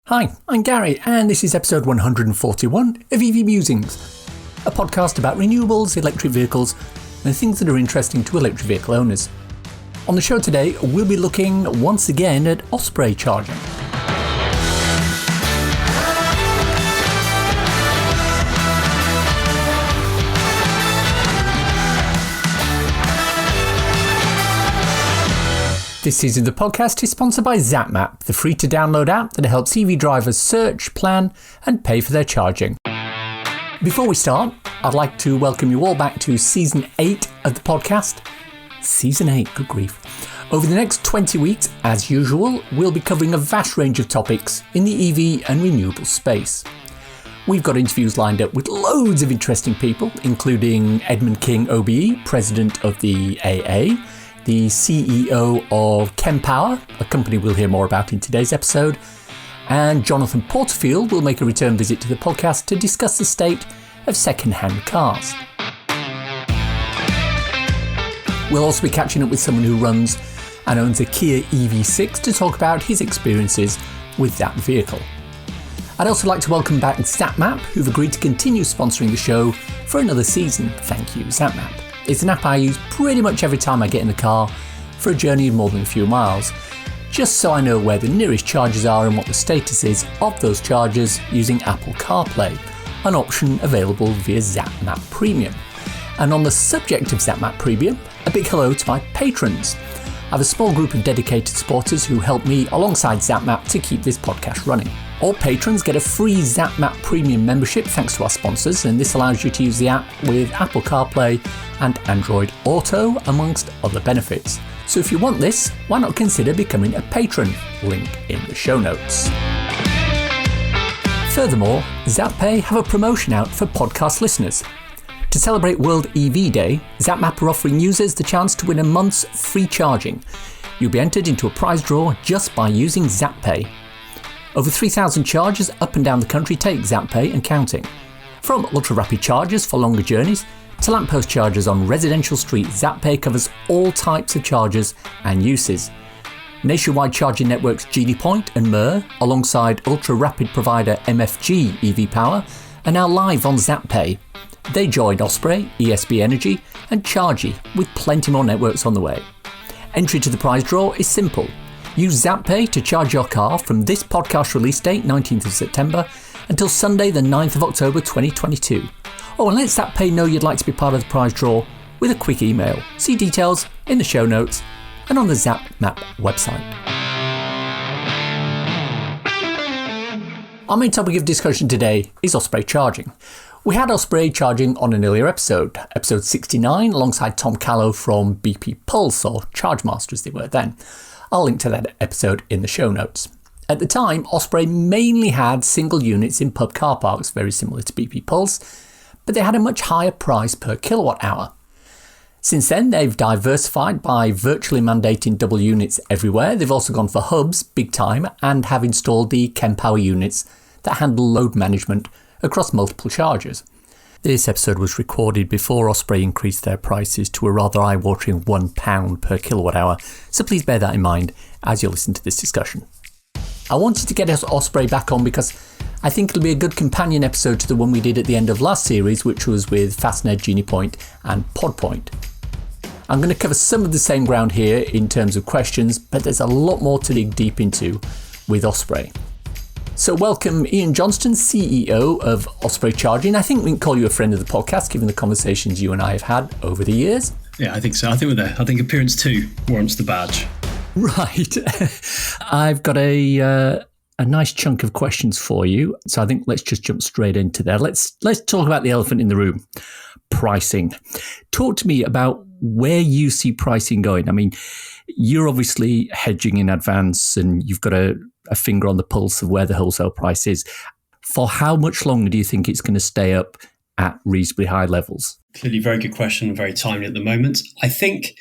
Hi, I'm Gary, and this is episode 141 of EV Musings, a podcast about renewables, electric vehicles, and things that are interesting to electric vehicle owners. On the show today, we'll be looking once again at Osprey Charging. This season of the podcast is sponsored by Zap-Map, the free-to-download app that helps EV drivers search, plan and pay for their charging. Before we start, I'd like to welcome you all back to Season 8 of the podcast. Season 8, good grief. Over the next 20 weeks, as usual, we'll be covering a vast range of topics in the EV and renewable space. We've got interviews lined up with loads of interesting people, including Edmund King OBE, President of the AA, the CEO of Power, a company we'll hear more about in today's episode, and Jonathan Porterfield will make a return visit to the podcast to discuss the state of second-hand cars. We'll also be catching up with someone who runs and owns a Kia EV6 to talk about his experiences with that vehicle. I'd also like to welcome back Zap-Map, who've agreed to continue sponsoring the show for another season. Thank you, Zap-Map. It's an app I use pretty much every time I get in the car for a journey of more than a few miles, just so I know where the nearest chargers are and what the status is of those chargers using Apple CarPlay, an option available via Zap-Map Premium. And on the subject of Zap-Map Premium, a big hello to my patrons. I have a small group of dedicated supporters who help me alongside Zap-Map to keep this podcast running. All patrons get a free Zap-Map Premium membership thanks to our sponsors, and this allows you to use the app with Apple CarPlay and Android Auto, amongst other benefits. So if you want this, why not consider becoming a patron? Link in the show notes. Furthermore, Zap-Pay have a promotion out for podcast listeners. To celebrate World EV Day, Zap-Map are offering users the chance to win a month's free charging. You'll be entered into a prize draw just by using Zap-Pay. Over 3,000 chargers up and down the country take Zap-Pay and counting. From ultra-rapid chargers for longer journeys to lamppost chargers on residential streets, Zap-Pay covers all types of chargers and uses. Nationwide charging networks GeniePoint and Mer, alongside ultra-rapid provider MFG EV Power, are now live on Zap-Pay. They join Osprey, ESB Energy and Char.gy, with plenty more networks on the way. Entry to the prize draw is simple. Use Zap-Pay to charge your car from this podcast release date, 19th of September, until Sunday the 9th of October 2022. Oh, and let Zap-Pay know you'd like to be part of the prize draw with a quick email. See details in the show notes and on the Zap-Map website. Our main topic of discussion today is Osprey Charging. We had Osprey Charging on an earlier episode 69, alongside Tom Callow from BP Pulse, or Chargemaster as they were then. I'll link to that episode in the show notes. At the time, Osprey mainly had single units in pub car parks, very similar to BP Pulse, but they had a much higher price per kilowatt hour. Since then, they've diversified by virtually mandating double units everywhere. They've also gone for hubs, big time, and have installed the Power units that handle load management across multiple chargers. This episode was recorded before Osprey increased their prices to a rather eye-watering £1 per kilowatt hour, so please bear that in mind as you listen to this discussion. I wanted to get Osprey back on because I think it'll be a good companion episode to the one we did at the end of last series, which was with Fastned, GeniePoint and PodPoint. I'm going to cover some of the same ground here in terms of questions, but there's a lot more to dig deep into with Osprey. So welcome Ian Johnston, CEO of Osprey Charging. I think we can call you a friend of the podcast, given the conversations you and I have had over the years. Yeah, I think so. I think we're there. I think appearance 2 warrants the badge. Right. I've got a nice chunk of questions for you. So I think let's just jump straight into there. Let's talk about the elephant in the room, pricing. Talk to me about where you see pricing going. I mean, you're obviously hedging in advance and you've got a finger on the pulse of where the wholesale price is. For how much longer do you think it's going to stay up at reasonably high levels? Clearly, very good question, very timely at the moment. I think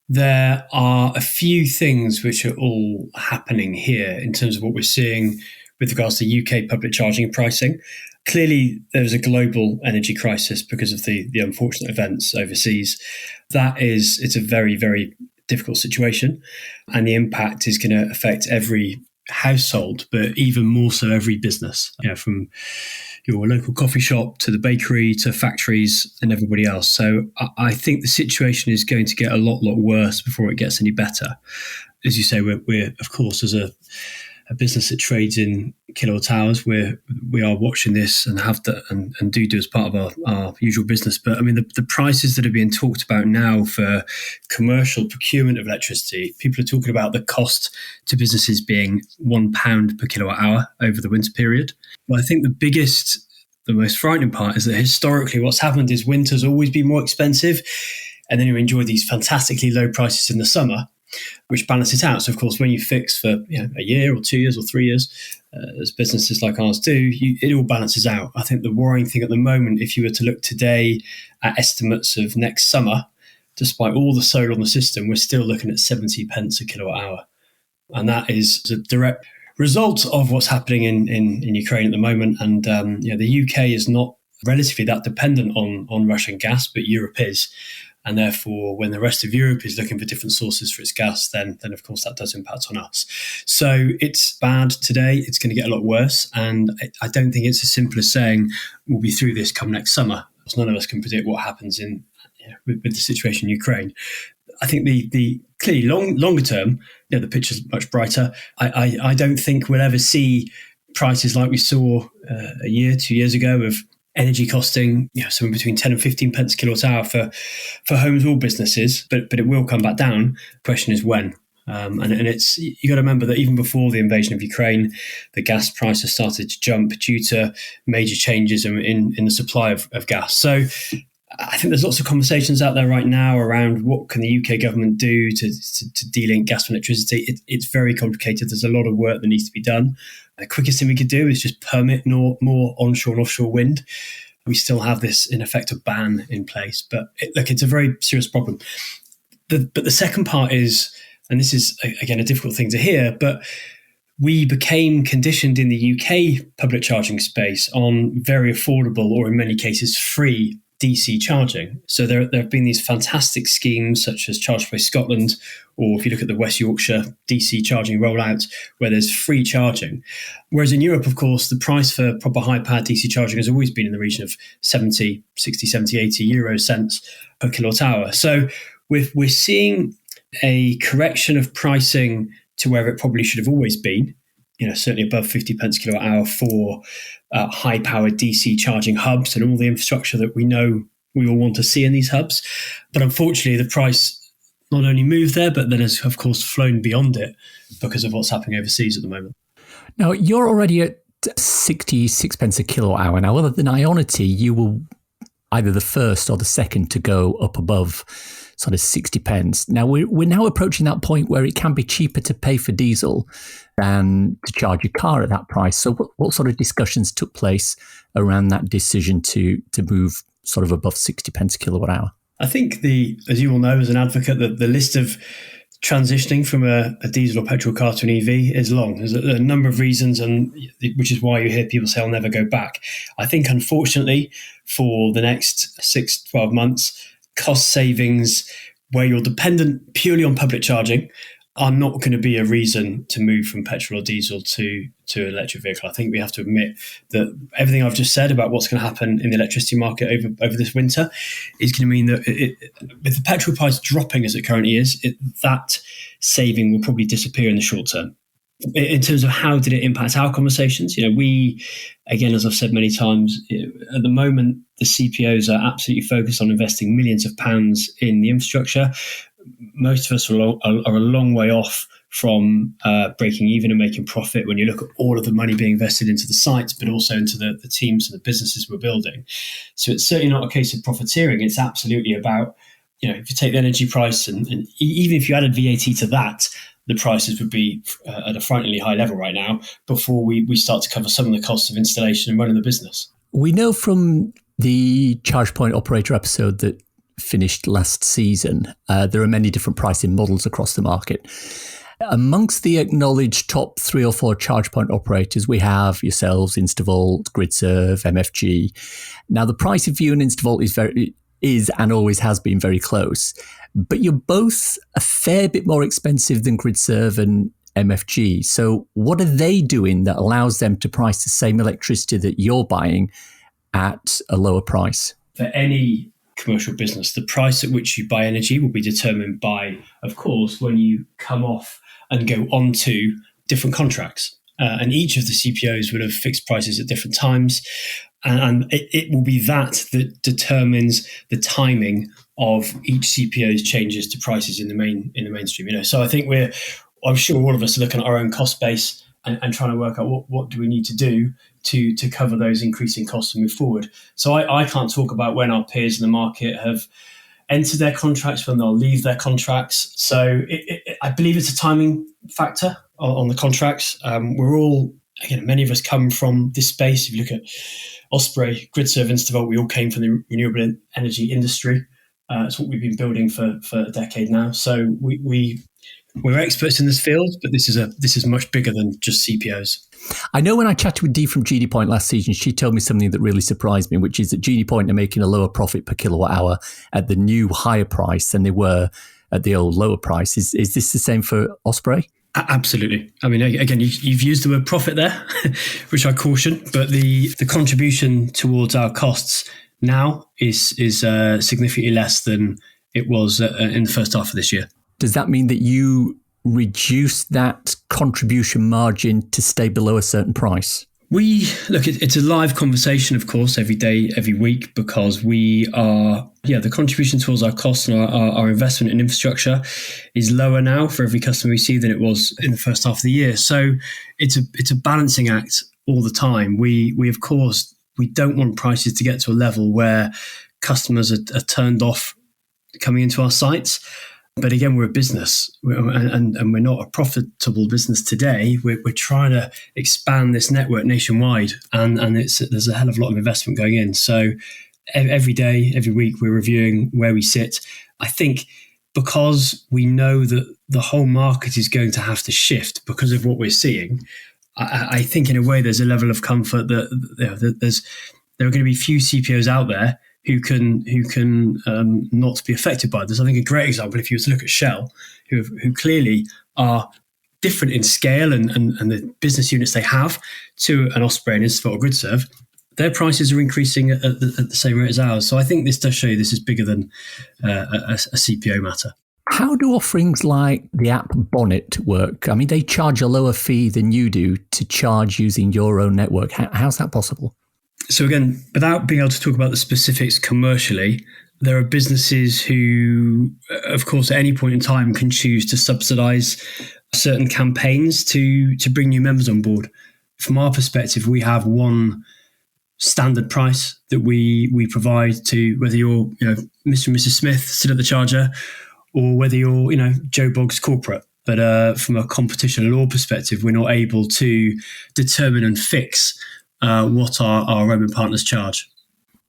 there are a few things which are all happening here in terms of what we're seeing with regards to UK public charging pricing. Clearly, there's a global energy crisis because of the unfortunate events overseas. It's a very, very difficult situation, and the impact is going to affect every household, but even more so every business, from your local coffee shop to the bakery to factories and everybody else. So I think the situation is going to get a lot worse before it gets any better. As you say, we're of course, as a business that trades in kilowatt hours, we are watching this and have to and do as part of our usual business. But I mean, the prices that are being talked about now for commercial procurement of electricity, people are talking about the cost to businesses being £1 per kilowatt hour over the winter period. Well, I think the most frightening part is that historically what's happened is winter's always been more expensive, and then you enjoy these fantastically low prices in the summer, which balance it out. So, of course, when you fix for a year or 2 years or 3 years, as businesses like ours do, it all balances out. I think the worrying thing at the moment, if you were to look today at estimates of next summer, despite all the solar on the system, we're still looking at 70 pence a kilowatt hour. And that is a direct result of what's happening in Ukraine at the moment. And the UK is not relatively that dependent on Russian gas, but Europe is. And therefore, when the rest of Europe is looking for different sources for its gas, then of course that does impact on us. So it's bad today. It's going to get a lot worse. And I don't think it's as simple as saying we'll be through this come next summer, because none of us can predict what happens with the situation in Ukraine. I think the clearly longer term, the picture's much brighter. I don't think we'll ever see prices like we saw a year, 2 years ago of energy costing somewhere between 10 and 15 pence a kilowatt hour for homes or businesses, but it will come back down. The question is when. And it's, you got to remember that even before the invasion of Ukraine, the gas prices started to jump due to major changes in the supply of gas. So I think there's lots of conversations out there right now around what can the UK government do to de-link gas from electricity. It's very complicated. There's a lot of work that needs to be done. The quickest thing we could do is just permit more onshore and offshore wind. We still have this, in effect, a ban in place. But it's a very serious problem. But the second part is, and this is, again, a difficult thing to hear, but we became conditioned in the UK public charging space on very affordable, or in many cases free, DC charging. So there have been these fantastic schemes such as Charge.gy Scotland, or if you look at the West Yorkshire DC charging rollout, where there's free charging. Whereas in Europe, of course, the price for proper high-powered DC charging has always been in the region of 60, 70, 80 euro cents per kilowatt hour. So we're seeing a correction of pricing to where it probably should have always been, certainly above 50 pence a kilowatt hour for high-powered DC charging hubs and all the infrastructure that we know we all want to see in these hubs. But unfortunately, the price not only moved there, but then has, of course, flown beyond it because of what's happening overseas at the moment. Now, you're already at 66 pence a kilowatt hour. Now, other than Ionity, you were either the first or the second to go up above sort of 60 pence. Now, we're now approaching that point where it can be cheaper to pay for diesel than to charge your car at that price. So what sort of discussions took place around that decision to move sort of above 60 pence a kilowatt hour? I think as you all know, as an advocate, the list of transitioning from a diesel or petrol car to an EV is long. There's a number of reasons, and which is why you hear people say, I'll never go back. I think, unfortunately, for the next 6-12 months, cost savings where you're dependent purely on public charging are not going to be a reason to move from petrol or diesel to an electric vehicle. I think we have to admit that everything I've just said about what's going to happen in the electricity market over this winter is going to mean that with the petrol price dropping as it currently is, that saving will probably disappear in the short term. In terms of how did it impact our conversations, we, again, as I've said many times, at the moment, the CPOs are absolutely focused on investing millions of pounds in the infrastructure. Most of us are a long way off from breaking even and making profit when you look at all of the money being invested into the sites, but also into the teams and the businesses we're building. So it's certainly not a case of profiteering. It's absolutely about, if you take the energy price and even if you added VAT to that, the prices would be at a frighteningly high level right now before we start to cover some of the costs of installation and running the business. We know from the charge point operator episode that finished last season, there are many different pricing models across the market. Amongst the acknowledged top 3 or 4 charge point operators, we have yourselves, Instavolt, GridServe, MFG. Now, the pricing for you and Instavolt is and always has been very close, but you're both a fair bit more expensive than GridServe and MFG. So what are they doing that allows them to price the same electricity that you're buying at a lower price? For any commercial business, the price at which you buy energy will be determined by, of course, when you come off and go onto different contracts. And each of the CPOs will have fixed prices at different times. And it will be that determines the timing of each CPO's changes to prices in the mainstream. So I think I'm sure all of us are looking at our own cost base and trying to work out what do we need to do to cover those increasing costs and move forward. So I can't talk about when our peers in the market have entered their contracts, when they'll leave their contracts. So I believe it's a timing factor on the contracts. We're all, again, many of us come from this space. If you look at Osprey, GridServe, Instavolt, we all came from the renewable energy industry. It's what we've been building for a decade now. So we're experts in this field, but this is much bigger than just CPOs. I know when I chatted with Dee from GeniePoint last season, she told me something that really surprised me, which is that GeniePoint are making a lower profit per kilowatt hour at the new higher price than they were at the old lower price. Is this the same for Osprey? Absolutely. I mean, again, you've used the word profit there, which I caution, but the contribution towards our costs now is significantly less than it was in the first half of this year. Does that mean that you reduce that contribution margin to stay below a certain price? It's a live conversation, of course, every day, every week, because the contribution towards our costs and our investment in infrastructure is lower now for every customer we see than it was in the first half of the year. So it's a balancing act all the time. We of course, we don't want prices to get to a level where customers are turned off coming into our sites. But again, we're a business and we're not a profitable business today. We're trying to expand this network nationwide and there's a hell of a lot of investment going in. So every day, every week, we're reviewing where we sit. I think because we know that the whole market is going to have to shift because of what we're seeing, I think in a way there's a level of comfort that there are going to be few CPOs out there who can not be affected by this. I think a great example, if you were to look at Shell, who clearly are different in scale and the business units they have to an Osprey and Instavolt or GridServe, their prices are increasing at the same rate as ours. So I think this does show you this is bigger than a CPO matter. How do offerings like the app Bonnet work? I mean, they charge a lower fee than you do to charge using your own network. How's that possible? So again, without being able to talk about the specifics commercially, there are businesses who, of course, at any point in time can choose to subsidize certain campaigns to bring new members on board. From our perspective, we have one standard price that we provide to whether you're Mr. and Mrs. Smith sit at the charger or whether you're Joe Boggs corporate. But from a competition law perspective, we're not able to determine and fix what our roaming partners charge.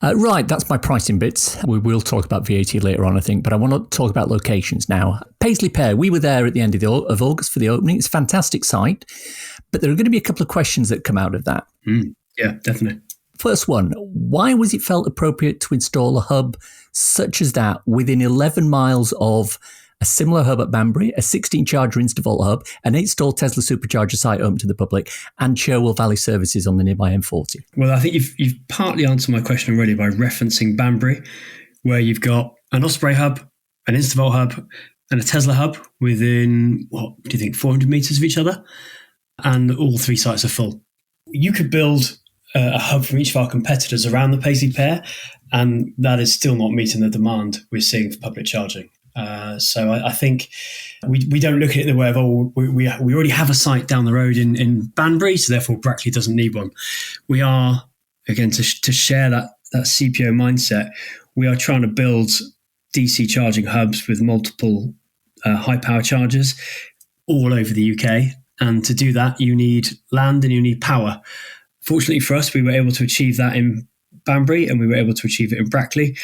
Right, that's my pricing bits. We will talk about VAT later on, I think, but I want to talk about locations now. Paisley Pair, we were there at the end of August for the opening. It's a fantastic site, but there are going to be a couple of questions that come out of that. Yeah, definitely. First one, why was it felt appropriate to install a hub such as that within 11 miles of a similar hub at Banbury, a 16-charger Instavolt hub, an 8-stall Tesla supercharger site open to the public, and Cherwell Valley services on the nearby M40? Well, I think you've partly answered my question already by referencing Banbury, where you've got an Osprey hub, an Instavolt hub, and a Tesla hub within, 400 metres of each other? And all three sites are full. You could build a hub from each of our competitors around the Paisley Pair, and that is still not meeting the demand we're seeing for public charging. So I think we don't look at it in the way of, we already have a site down the road in Banbury, so therefore Brackley doesn't need one. We are, again, to share that CPO mindset, we are trying to build DC charging hubs with multiple high power chargers all over the UK. And to do that, you need land and you need power. Fortunately for us, we were able to achieve that in Banbury and we were able to achieve it in Brackley.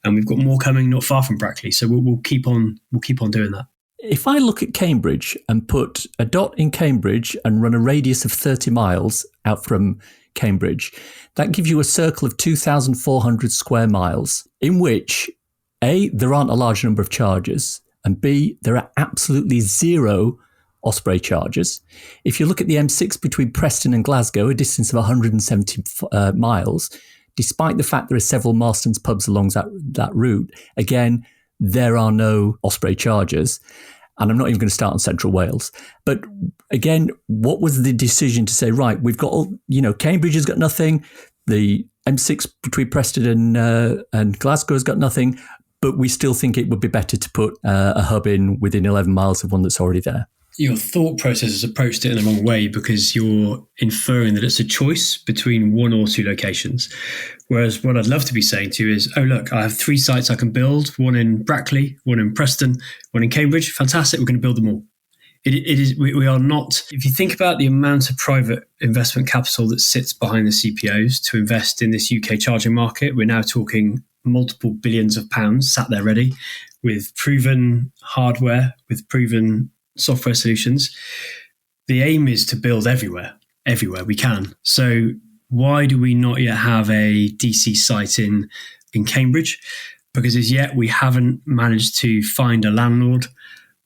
And we've got more coming not far from Brackley. So we'll keep on doing that. If I look at Cambridge and put a dot in Cambridge and run a radius of 30 miles out from Cambridge, that gives you a circle of 2,400 square miles in which, A, there aren't a large number of chargers, and B, there are absolutely zero Osprey chargers. If you look at the M6 between Preston and Glasgow, a distance of 170 miles, despite the fact there are several Marston's pubs along that route, again, there are no Osprey chargers. And I'm not even going to start on Central Wales. But again, what was the decision to say, right, we've got, Cambridge has got nothing, the M6 between Preston and Glasgow has got nothing, but we still think it would be better to put a hub in within 11 miles of one that's already there? Your thought process has approached it in the wrong way, because you're inferring that it's a choice between one or two locations. Whereas what I'd love to be saying to you is, oh, look, I have 3 sites I can build, one in Brackley, one in Preston, one in Cambridge. Fantastic. We're going to build them all. We are not, if you think about the amount of private investment capital that sits behind the CPOs to invest in this UK charging market, we're now talking multiple billions of pounds sat there ready with proven hardware, with proven software solutions. The aim is to build everywhere we can. So why do we not yet have a DC site in Cambridge? Because as yet we haven't managed to find a landlord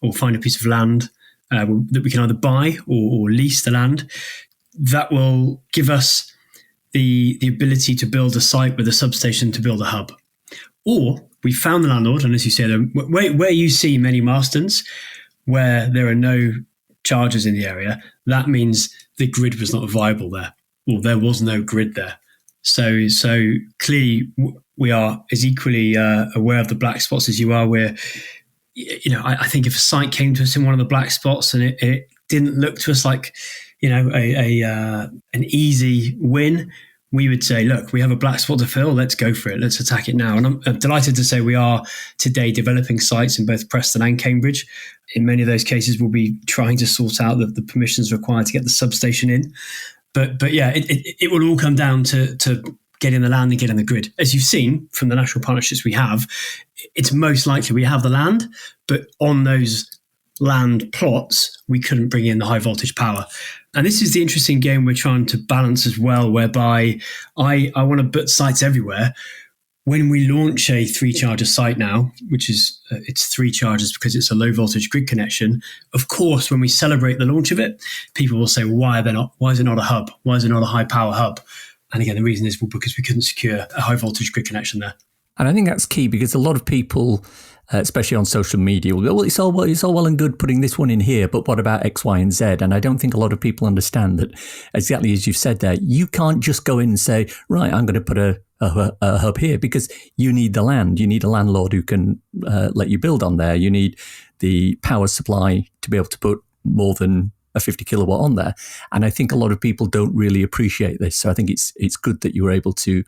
or find a piece of land that we can either buy or lease the land that will give us the ability to build a site with a substation to build a hub. Or we found the landlord, and as you said, where you see many Marstons where there are no chargers in the area, that means the grid was not viable there, or there was no grid there. So clearly we are as equally aware of the black spots as you are. Where, I think if a site came to us in one of the black spots and it didn't look to us like, an easy win, we would say, look, we have a black spot to fill. Let's go for it. Let's attack it now. And I'm delighted to say we are today developing sites in both Preston and Cambridge. In many of those cases, we'll be trying to sort out the permissions required to get the substation in. But yeah, it will all come down to getting the land and getting the grid. As you've seen from the national partnerships we have, it's most likely we have the land, but on those land plots, we couldn't bring in the high voltage power. And this is the interesting game we're trying to balance as well, whereby I want to put sites everywhere. When we launch a 3-charger site now, which is it's 3 chargers because it's a low voltage grid connection, of course, when we celebrate the launch of it, people will say, why is it not a hub? Why is it not a high power hub? And again, the reason is because we couldn't secure a high voltage grid connection there. And I think that's key, because a lot of people, especially on social media, will go, well, it's all well and good putting this one in here, but what about X, Y, and Z? And I don't think a lot of people understand that, exactly as you've said there, you can't just go in and say, right, I'm going to put a hub here, because you need the land. You need a landlord who can let you build on there. You need the power supply to be able to put more than a 50 kilowatt on there. And I think a lot of people don't really appreciate this. So I think it's good that you were able to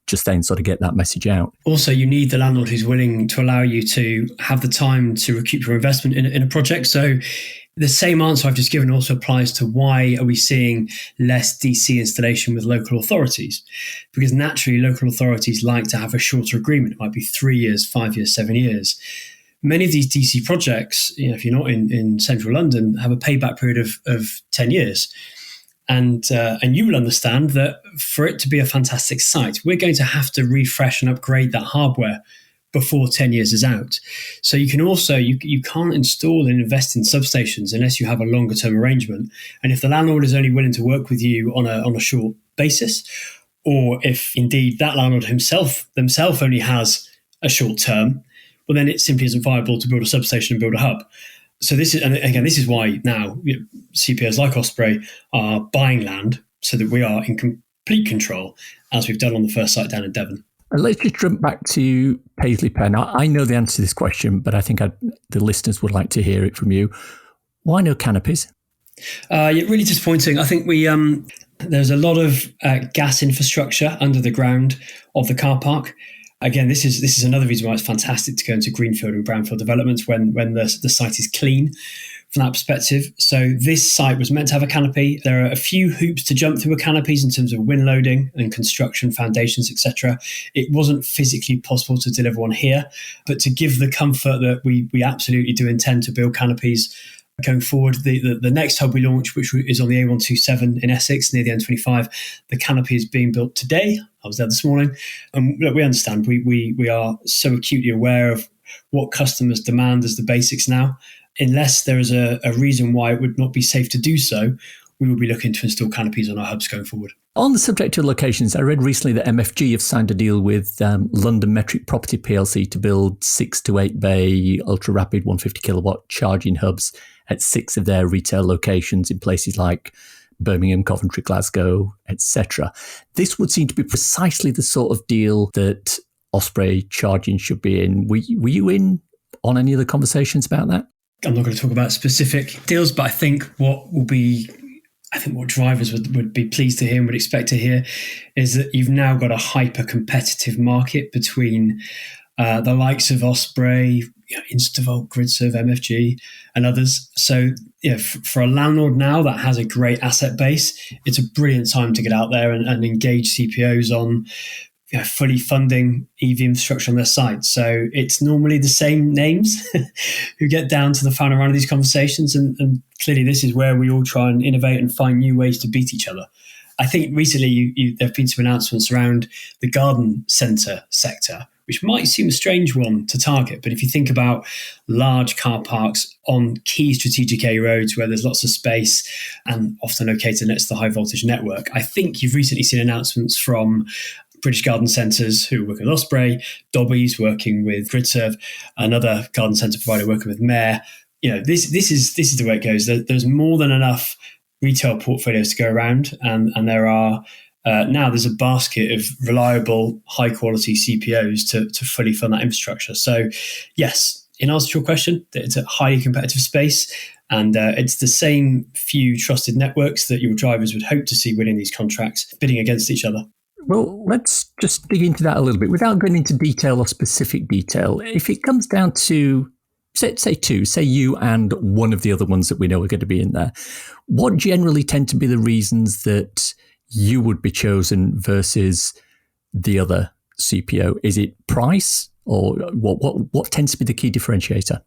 just then sort of get that message out. Also, you need the landlord who's willing to allow you to have the time to recoup your investment in a project. So the same answer I've just given also applies to why are we seeing less DC installation with local authorities? Because naturally, local authorities like to have a shorter agreement. It might be 3 years, 5 years, 7 years. Many of these DC projects, if you're not in central London, have a payback period of 10 years. And you will understand that for it to be a fantastic site, we're going to have to refresh and upgrade that hardware before 10 years is out. So you can also, you can't install and invest in substations unless you have a longer term arrangement. And if the landlord is only willing to work with you on a short basis, or if indeed that landlord themselves only has a short term, well, then it simply isn't viable to build a substation and build a hub. So this is why now CPOs like Osprey are buying land so that we are in complete control, as we've done on the first site down in Devon. Let's just jump back to Paisley Pair. Now, I know the answer to this question, but I think the listeners would like to hear it from you. Why no canopies? Really disappointing. I think there's a lot of gas infrastructure under the ground of the car park. Again, this is another reason why it's fantastic to go into greenfield and brownfield developments when the site is clean from that perspective. So this site was meant to have a canopy. There are a few hoops to jump through with canopies in terms of wind loading and construction, foundations, etc. It wasn't physically possible to deliver one here, but to give the comfort that we absolutely do intend to build canopies going forward. The next hub we launch, which is on the A127 in Essex near the N25, the canopy is being built today. I was there this morning. And look, we understand we are so acutely aware of what customers demand as the basics now. unless there is a reason why it would not be safe to do so, we will be looking to install canopies on our hubs going forward. On the subject of locations, I read recently that MFG have signed a deal with London Metric Property PLC to build 6 to 8 bay ultra-rapid 150 kilowatt charging hubs at 6 of their retail locations in places like Birmingham, Coventry, Glasgow, etc. This would seem to be precisely the sort of deal that Osprey Charging should be in. Were you in on any of the conversations about that? I'm not going to talk about specific deals, but I think what drivers would be pleased to hear and would expect to hear is that you've now got a hyper-competitive market between the likes of Osprey, Instavolt, GridServe, MFG, and others. So, for a landlord now that has a great asset base, it's a brilliant time to get out there and engage CPOs on fully funding EV infrastructure on their site. So it's normally the same names who get down to the final round of these conversations. And clearly this is where we all try and innovate and find new ways to beat each other. I think recently there have been some announcements around the garden centre sector, which might seem a strange one to target. But if you think about large car parks on key strategic A roads where there's lots of space and often located next to the high voltage network, I think you've recently seen announcements from British Garden Centres who are working with Osprey, Dobby's working with GridServe, another garden centre provider working with Mer. This is the way it goes. There's more than enough retail portfolios to go around, and there are now there's a basket of reliable, high quality CPOs to fully fund that infrastructure. So, yes, in answer to your question, it's a highly competitive space. And it's the same few trusted networks that your drivers would hope to see winning these contracts, bidding against each other. Well, let's just dig into that a little bit without going into detail or specific detail. If it comes down to, say you and one of the other ones that we know are going to be in there, what generally tend to be the reasons that you would be chosen versus the other CPO? Is it price, or what tends to be the key differentiator?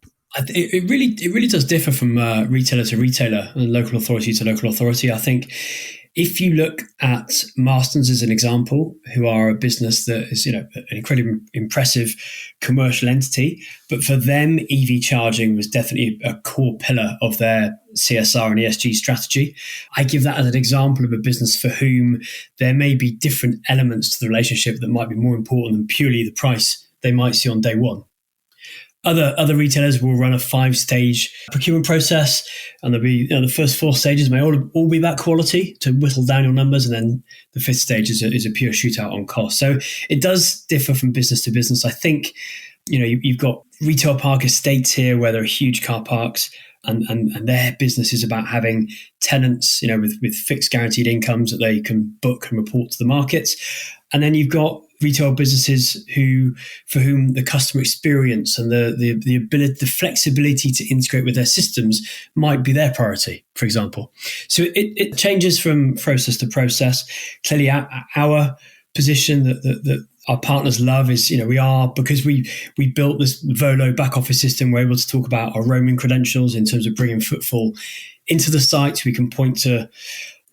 It really does differ from retailer to retailer and local authority to local authority. I think if you look at Marston's as an example, who are a business that is, an incredibly impressive commercial entity, but for them, EV charging was definitely a core pillar of their CSR and ESG strategy. I give that as an example of a business for whom there may be different elements to the relationship that might be more important than purely the price they might see on day one. Other retailers will run a 5-stage procurement process, and there'll be the first 4 stages may all be about quality to whittle down your numbers, and then the 5th stage is a pure shootout on cost. So it does differ from business to business. I think you've got retail park estates here where there are huge car parks, and their business is about having tenants with fixed guaranteed incomes that they can book and report to the markets. And then you've got retail businesses for whom the customer experience and the ability, the flexibility to integrate with their systems might be their priority, for example. So it changes from process to process. Clearly, our position that our partners love is, because we built this Volo back office system, we're able to talk about our roaming credentials in terms of bringing footfall into the site. We can point to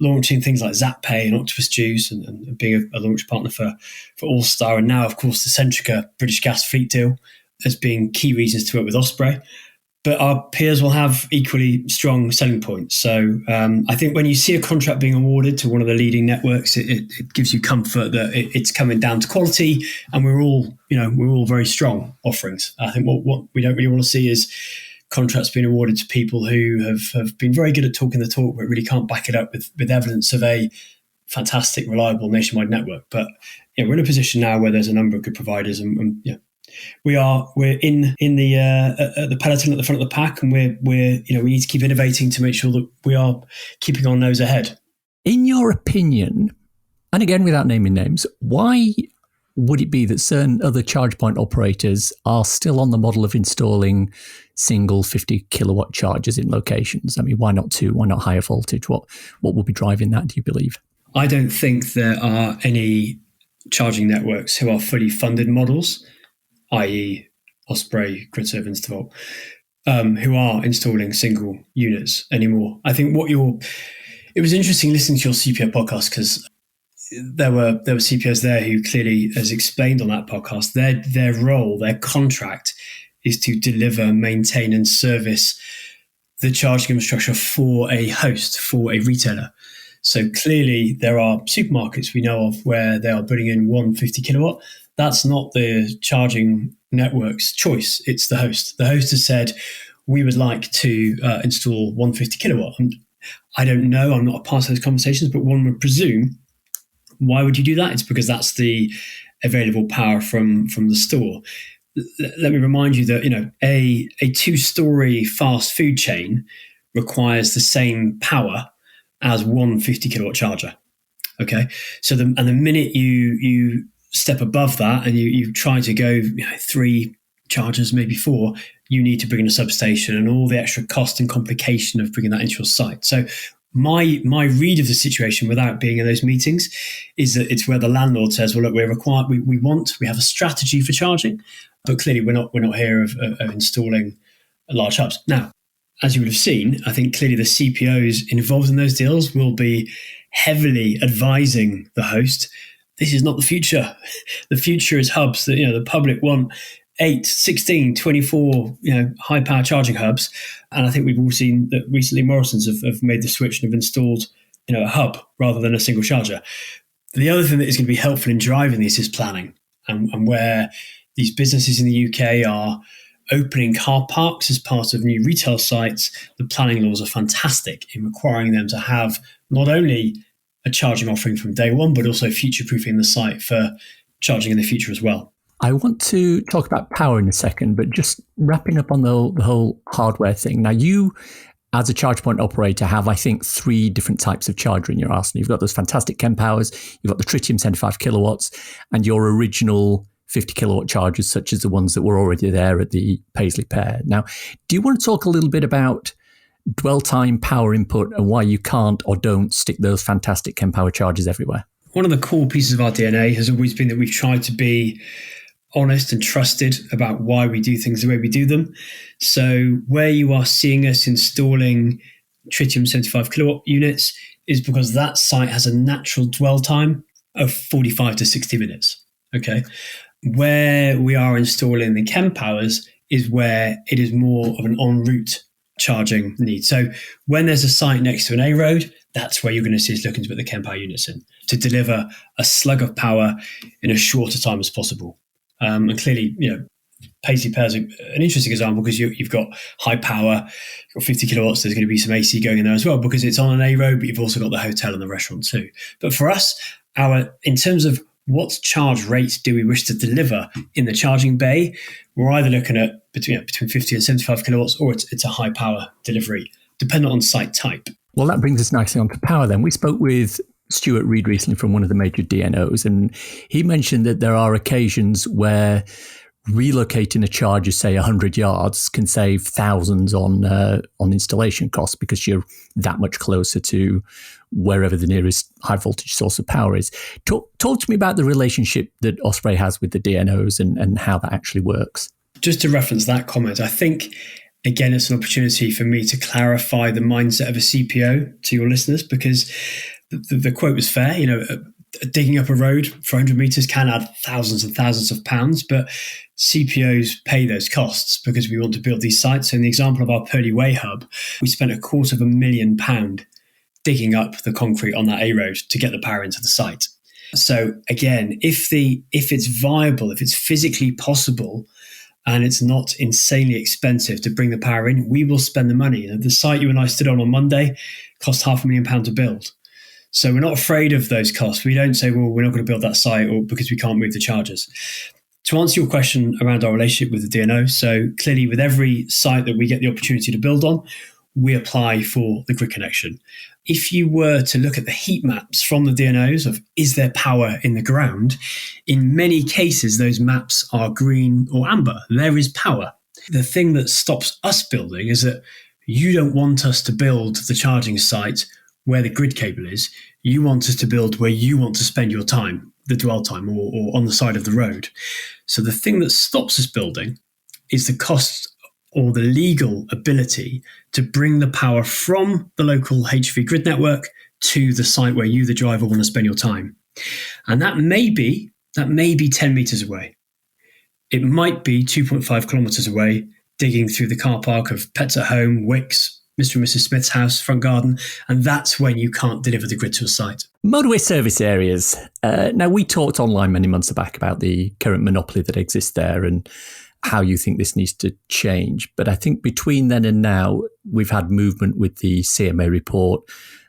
launching things like Zap-Pay and Octopus Juice and being a launch partner for All-Star. And now, of course, the Centrica British Gas fleet deal as being key reasons to work with Osprey. But our peers will have equally strong selling points. So I think when you see a contract being awarded to one of the leading networks, it gives you comfort that it's coming down to quality, and we're all very strong offerings. I think what we don't really want to see is contracts being awarded to people who have been very good at talking the talk, but really can't back it up with evidence of a fantastic, reliable nationwide network. But we're in a position now where there's a number of good providers, and we're in the peloton at the front of the pack, and we need to keep innovating to make sure that we are keeping our nose ahead. In your opinion, and again without naming names, why would it be that certain other charge point operators are still on the model of installing single 50 kilowatt chargers in locations? I mean, why not 2? Why not higher voltage? What would be driving that, do you believe? I don't think there are any charging networks who are fully funded models, i.e. Osprey, GridServe, Instavolt, who are installing single units anymore. I think it was interesting listening to your CPO podcast, because there were CPOs there who clearly, as explained on that podcast, their role, their contract is to deliver, maintain and service the charging infrastructure for a host, for a retailer. So clearly there are supermarkets we know of where they are putting in 150 kilowatt. That's not the charging network's choice. It's the host. The host has said, we would like to install 150 kilowatt. And I don't know, I'm not a part of those conversations, but one would presume, why would you do that? It's because that's the available power from the store. Let me remind you that, a two-story fast food chain requires the same power as 150 kilowatt charger. Okay, so the minute you step above that and you try to go 3 chargers, maybe 4, you need to bring in a substation and all the extra cost and complication of bringing that into your site. So my read of the situation, without being in those meetings, is that it's where the landlord says, well, look, we have a strategy for charging, but clearly we're not here of installing large hubs. Now, as you would have seen, I think clearly the CPOs involved in those deals will be heavily advising the host. This is not the future. The future is hubs that, the public want 8, 16, 24, high power charging hubs. And I think we've all seen that recently Morrison's have made the switch and have installed, a hub rather than a single charger. The other thing that is going to be helpful in driving this is planning, and where these businesses in the UK are opening car parks as part of new retail sites. The planning laws are fantastic in requiring them to have not only a charging offering from day one, but also future-proofing the site for charging in the future as well. I want to talk about power in a second, but just wrapping up on the whole hardware thing. Now, you, as a charge point operator, have, I think, 3 different types of charger in your arsenal. You've got those fantastic ChemPowers, you've got the tritium 75 kilowatts, and your original 50 kilowatt chargers, such as the ones that were already there at the Paisley Pair. Now, do you want to talk a little bit about dwell time, power input, and why you can't or don't stick those fantastic ChemPower chargers everywhere? One of the core pieces of our DNA has always been that we've tried to be honest and trusted about why we do things the way we do them. So where you are seeing us installing tritium 75 kilowatt units is because that site has a natural dwell time of 45 to 60 minutes. Okay. Where we are installing the ChemPowers is where it is more of an en route charging need. So when there's a site next to an A road, that's where you're going to see us looking to put the ChemPower units in to deliver a slug of power in as short a time as possible. And clearly, Paisley Pair is an interesting example because you've got high power, you've got 50 kilowatts. There's going to be some AC going in there as well because it's on an A road, but you've also got the hotel and the restaurant too. But for us, in terms of what charge rates do we wish to deliver in the charging bay, we're either looking at between 50 and 75 kilowatts, or it's a high power delivery, dependent on site type. Well, that brings us nicely onto power then. We spoke with Stuart Reed recently from one of the major DNOs, and he mentioned that there are occasions where relocating a charger, say 100 yards, can save thousands on installation costs because you're that much closer to wherever the nearest high voltage source of power is. Talk to me about the relationship that Osprey has with the DNOs and how that actually works. Just to reference that comment, I think, again, it's an opportunity for me to clarify the mindset of a CPO to your listeners, because the quote was fair. Digging up a road for 100 meters can add thousands and thousands of pounds, but CPOs pay those costs because we want to build these sites. So in the example of our Purley Way hub, we spent £250,000 digging up the concrete on that A road to get the power into the site. So again, if it's viable, if it's physically possible, and it's not insanely expensive to bring the power in, we will spend the money. The site you and I stood on Monday cost £500,000 to build. So we're not afraid of those costs. We don't say, well, we're not going to build that site or because we can't move the chargers. To answer your question around our relationship with the DNO, so clearly with every site that we get the opportunity to build on, we apply for the grid connection. If you were to look at the heat maps from the DNOs of is there power in the ground, in many cases, those maps are green or amber. There is power. The thing that stops us building is that you don't want us to build the charging site where the grid cable is. You want us to build where you want to spend your time, the dwell time, or on the side of the road. So the thing that stops us building is the cost or the legal ability to bring the power from the local HV grid network to the site where you, the driver, want to spend your time. And that may be 10 meters away. it might be 2.5 kilometres away, digging through the car park of Pets at Home, Wicks, Mr. and Mrs. Smith's house, front garden, and that's when you can't deliver the grid to a site. Motorway service areas. Now, we talked online many months back about the current monopoly that exists there and how you think this needs to change. But I think between then and now, we've had movement with the CMA report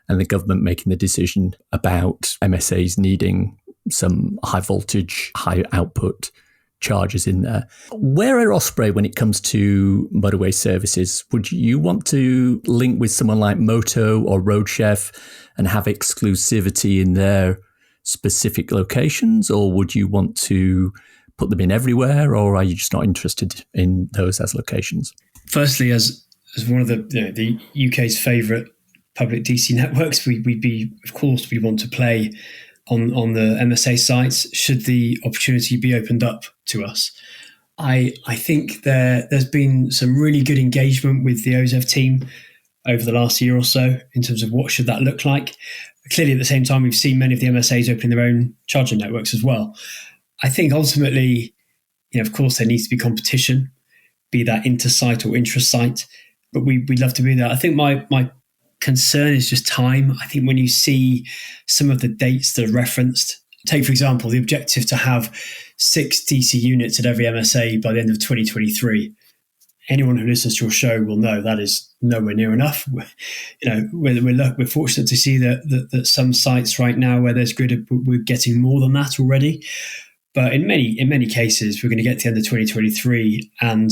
and the government making the decision about MSAs needing some high voltage, high output charges in there. Where are Osprey when it comes to motorway services? Would you want to link with someone like Moto or Roadchef and have exclusivity in their specific locations, or would you want to put them in everywhere, or are you just not interested in those as locations? Firstly, as one of the UK's favourite public DC networks, we'd want to play on the MSA sites should the opportunity be opened up to us. I think there's been some really good engagement with the OZEV team over the last year or so in terms of what should that look like. Clearly, at the same time, we've seen many of the MSAs opening their own charging networks as well. I think ultimately, of course, there needs to be competition, be that inter-site or intra-site, but we'd love to be there. I think my concern is just time. I think when you see some of the dates that are referenced, take, for example, the objective to have 6 DC units at every MSA by the end of 2023. Anyone who listens to your show will know that is nowhere near enough. We're fortunate to see that some sites right now where there's grid, we're getting more than that already. But in many cases, we're going to get to the end of 2023 and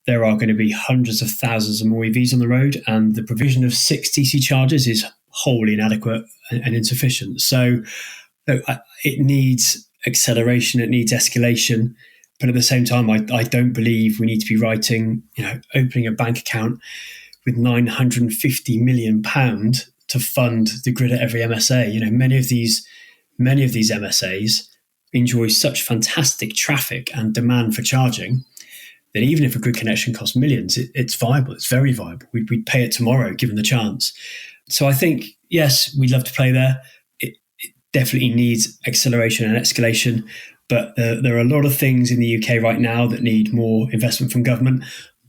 there are going to be hundreds of thousands of more EVs on the road, and the provision of 6 DC chargers is wholly inadequate and insufficient. So it needs acceleration, it needs escalation, but at the same time, I don't believe we need to be writing, opening a bank account with £950 million to fund the grid at every MSA. Many of these MSAs enjoy such fantastic traffic and demand for charging that even if a grid connection costs millions, it's viable. It's very viable. We'd pay it tomorrow, given the chance. So I think, yes, we'd love to play there. It definitely needs acceleration and escalation. But there are a lot of things in the UK right now that need more investment from government.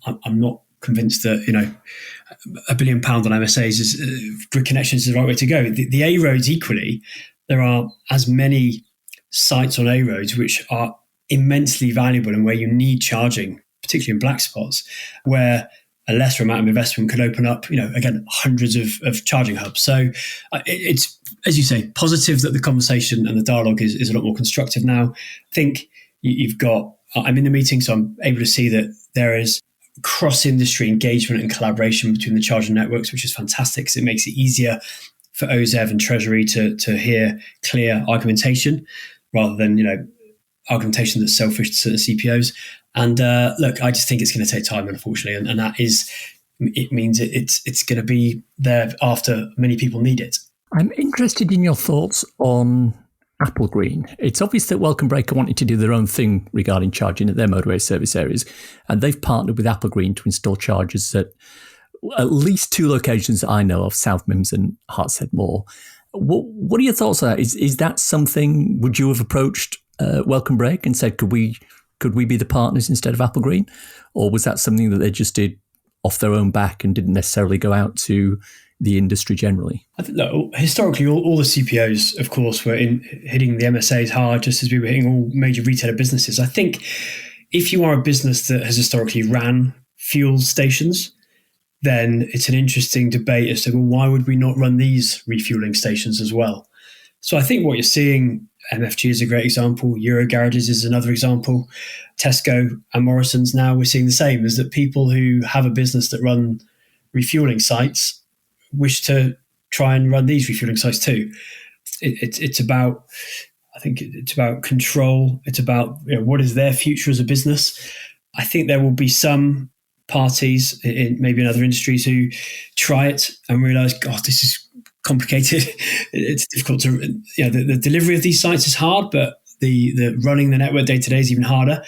I'm not convinced that, £1 billion on MSAs is grid connections is the right way to go. The A roads equally, there are as many sites on A roads which are immensely valuable and where you need charging, particularly in black spots, where a lesser amount of investment could open up, again, hundreds of charging hubs. So it's, as you say, positive that the conversation and the dialogue is a lot more constructive now. I think I'm in the meeting, so I'm able to see that there is cross-industry engagement and collaboration between the charging networks, which is fantastic because it makes it easier for OZEV and Treasury to hear clear argumentation rather than, argumentation that's selfish to certain CPOs. And look, I just think it's going to take time, unfortunately, and it means it's going to be there after many people need it. I'm interested in your thoughts on Apple Green. It's obvious that Welcome Breaker wanted to do their own thing regarding charging at their motorway service areas, and they've partnered with Apple Green to install chargers at least 2 locations that I know of, South Mims and Hartshead Moor. What are your thoughts on that? Is that something, would you have approached Welcome Break and said, could we be the partners instead of Apple Green? Or was that something that they just did off their own back and didn't necessarily go out to the industry generally? I think historically, all the CPOs, of course, were hitting the MSAs hard, just as we were hitting all major retailer businesses. I think if you are a business that has historically ran fuel stations, then it's an interesting debate as to, well, why would we not run these refueling stations as well? So I think what you're seeing, MFG is a great example, Euro Garages is another example, Tesco and Morrison's now, we're seeing the same, is that people who have a business that run refueling sites wish to try and run these refueling sites too. It's about, I think it's about control. It's about what is their future as a business. I think there will be some parties maybe in other industries who try it and realize, God, this is complicated. It's difficult to, the delivery of these sites is hard, but the running the network day to day is even harder.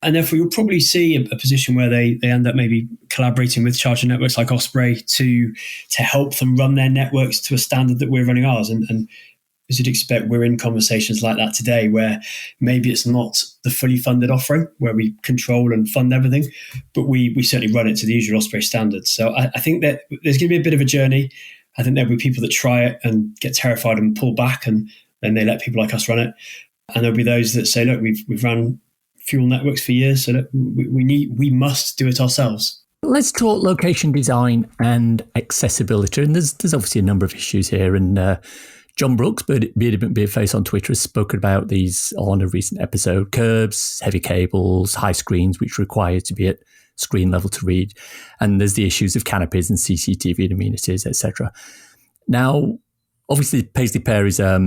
And therefore you'll probably see a position where they end up maybe collaborating with charging networks like Osprey to help them run their networks to a standard that we're running ours. And as you'd expect, we're in conversations like that today, where maybe it's not the fully funded offering where we control and fund everything, but we certainly run it to the usual Osprey standards. So I think that there's going to be a bit of a journey. I think there'll be people that try it and get terrified and pull back, and then they let people like us run it. And there'll be those that say, look, we've run fuel networks for years, so that we must do it ourselves. Let's talk location design and accessibility. And there's obviously a number of issues here. And John Brooks, Bearded on Twitter, has spoken about these on a recent episode. Curbs, heavy cables, high screens, which require to be at screen level to read. And there's the issues of canopies and CCTV and amenities, etc. Now, obviously, Paisley Pair is a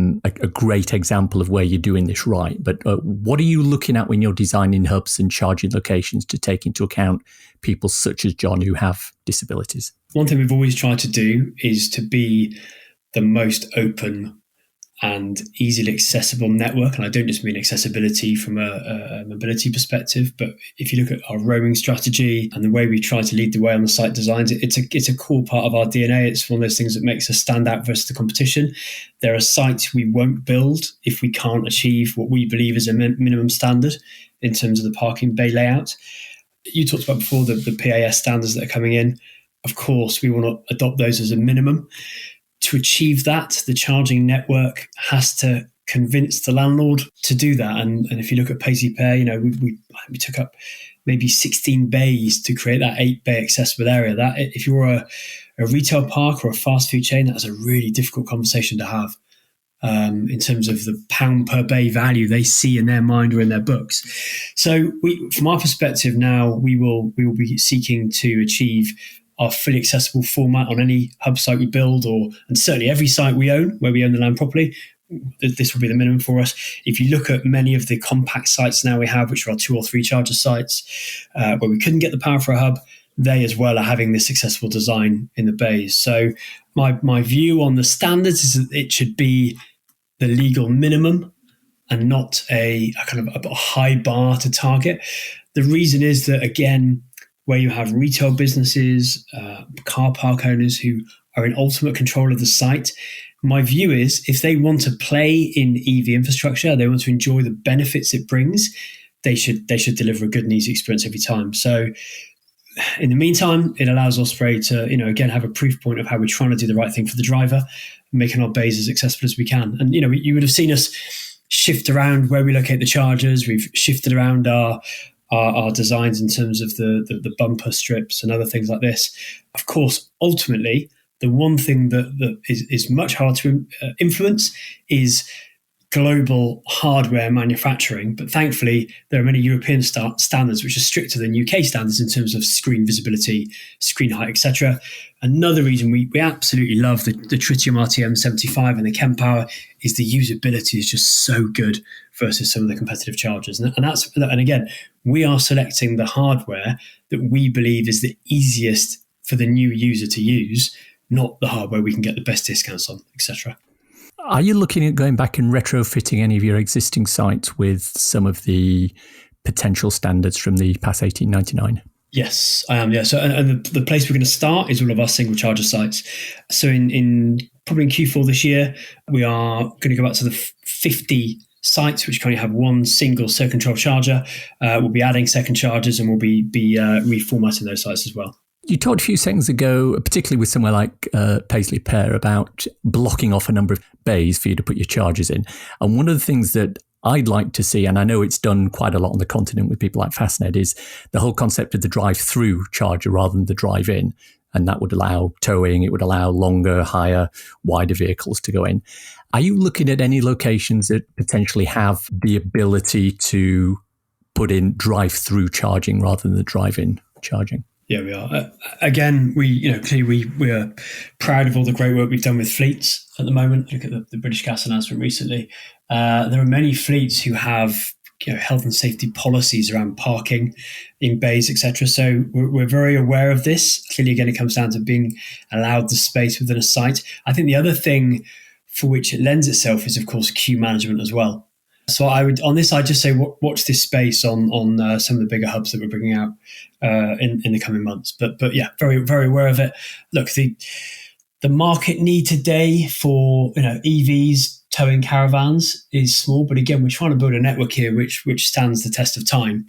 great example of where you're doing this right. But what are you looking at when you're designing hubs and charging locations to take into account people such as John who have disabilities? One thing we've always tried to do is to be the most open and easily accessible network. And I don't just mean accessibility from a mobility perspective, but if you look at our roaming strategy and the way we try to lead the way on the site designs, it's a core part of our DNA. It's one of those things that makes us stand out versus the competition. There are sites we won't build if we can't achieve what we believe is a minimum standard in terms of the parking bay layout. You talked about before the PAS standards that are coming in. Of course, we want to adopt those as a minimum. To achieve that, the charging network has to convince the landlord to do that. And if you look at Paisley Pair, we took up maybe 16 bays to create that 8-bay accessible area. That if you're a retail park or a fast food chain, that's a really difficult conversation to have in terms of the pound per bay value they see in their mind or in their books. So from our perspective now, we will be seeking to achieve our fully accessible format on any hub site we build, and certainly every site we own, where we own the land properly. This will be the minimum for us. If you look at many of the compact sites now we have, which are our 2 or 3 charger sites, where we couldn't get the power for a hub, they as well are having this accessible design in the bays. So my view on the standards is that it should be the legal minimum and not a kind of a high bar to target. The reason is that, again, where you have retail businesses, car park owners who are in ultimate control of the site, my view is if they want to play in EV infrastructure, they want to enjoy the benefits it brings, they should deliver a good and easy experience every time. So in the meantime, it allows Osprey to, again, have a proof point of how we're trying to do the right thing for the driver, making our bays as accessible as we can. And, you would have seen us shift around where we locate the chargers. We've shifted around our designs in terms of the bumper strips and other things like this. Of course, ultimately, the one thing that is much harder to influence is global hardware manufacturing. But thankfully, there are many European standards which are stricter than UK standards in terms of screen visibility, screen height, etc. Another reason we absolutely love the Tritium RTM75 and the Kempower is the usability is just so good versus some of the competitive chargers. And again, we are selecting the hardware that we believe is the easiest for the new user to use, not the hardware we can get the best discounts on, etc. Are you looking at going back and retrofitting any of your existing sites with some of the potential standards from the PAS 1899? Yes, I am. Yeah. So, and the place we're going to start is all of our single charger sites. So, in probably in Q4 this year, we are going to go back to the 50 sites which currently have one single circuit control charger. We'll be adding second chargers, and we'll be reformatting those sites as well. You talked a few seconds ago, particularly with somewhere like Paisley Pair, about blocking off a number of bays for you to put your chargers in. And one of the things that I'd like to see, and I know it's done quite a lot on the continent with people like Fastnet, is the whole concept of the drive-through charger rather than the drive-in. And that would allow towing, it would allow longer, higher, wider vehicles to go in. Are you looking at any locations that potentially have the ability to put in drive-through charging rather than the drive-in charging? Yeah, we are. Again, clearly we are proud of all the great work we've done with fleets at the moment. Look at the British Gas announcement recently. There are many fleets who have health and safety policies around parking in bays, etc. So we're very aware of this. Clearly, again, it comes down to being allowed the space within a site. I think the other thing for which it lends itself is, of course, queue management as well. So I'd just say watch this space on some of the bigger hubs that we're bringing out in the coming months. But yeah, very, very aware of it. Look, the market need today for EVs towing caravans is small, but again, we're trying to build a network here which stands the test of time.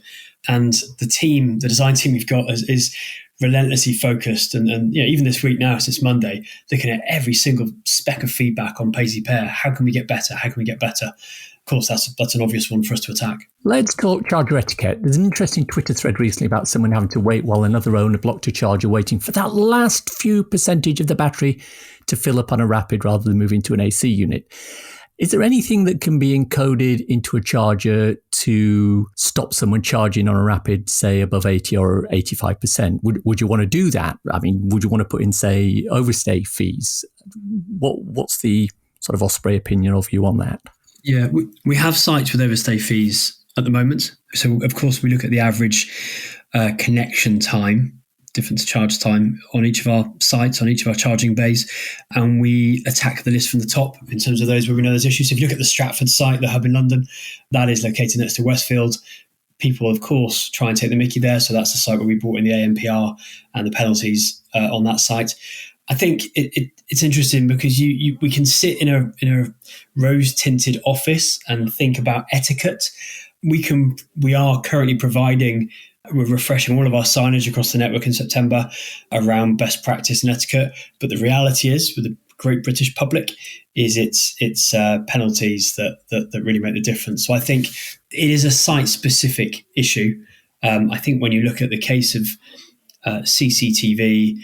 And the design team we've got is relentlessly focused. And even this week now, since Monday, looking at every single speck of feedback on Paisley Pair. How can we get better? How can we get better? Of course, that's an obvious one for us to attack. Let's talk charger etiquette. There's an interesting Twitter thread recently about someone having to wait while another owner blocked a charger, waiting for that last few percentage of the battery to fill up on a rapid rather than moving to an AC unit. Is there anything that can be encoded into a charger to stop someone charging on a rapid, say, above 80 or 85%? Would you want to do that? I mean, would you want to put in, say, overstay fees? What's the sort of Osprey opinion or view on that? Yeah, we have sites with overstay fees at the moment. So, of course, we look at the average connection time, difference charge time on each of our sites, on each of our charging bays, and we attack the list from the top in terms of those where we know there's issues. So if you look at the Stratford site, the hub in London, that is located next to Westfield. People, of course, try and take the mickey there. So that's the site where we brought in the ANPR and the penalties on that site. I think it's interesting because we can sit in a rose-tinted office and think about etiquette. We are currently providing, we're refreshing all of our signage across the network in September around best practice and etiquette. But the reality is, with the great British public, is it's penalties that really make the difference. So I think it is a site-specific issue. I think when you look at the case of CCTV,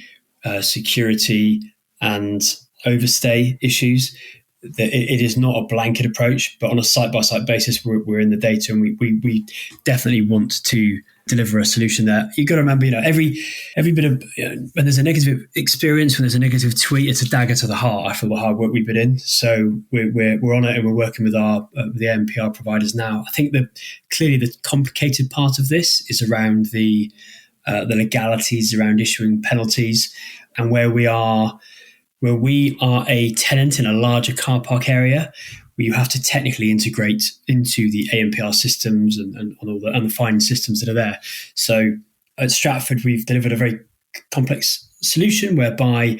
security and overstay issues, that it is not a blanket approach, but on a site-by-site basis, we're in the data, and we definitely want to deliver a solution there. You've got to remember, every bit of when there's a negative experience, when there's a negative tweet, it's a dagger to the heart after the hard work we put in. So we're on it, and we're working with the NPR providers now. I think that clearly the complicated part of this is around the legalities around issuing penalties, and where we are a tenant in a larger car park area, where you have to technically integrate into the ANPR systems and the fine systems that are there. So at Stratford, we've delivered a very complex solution whereby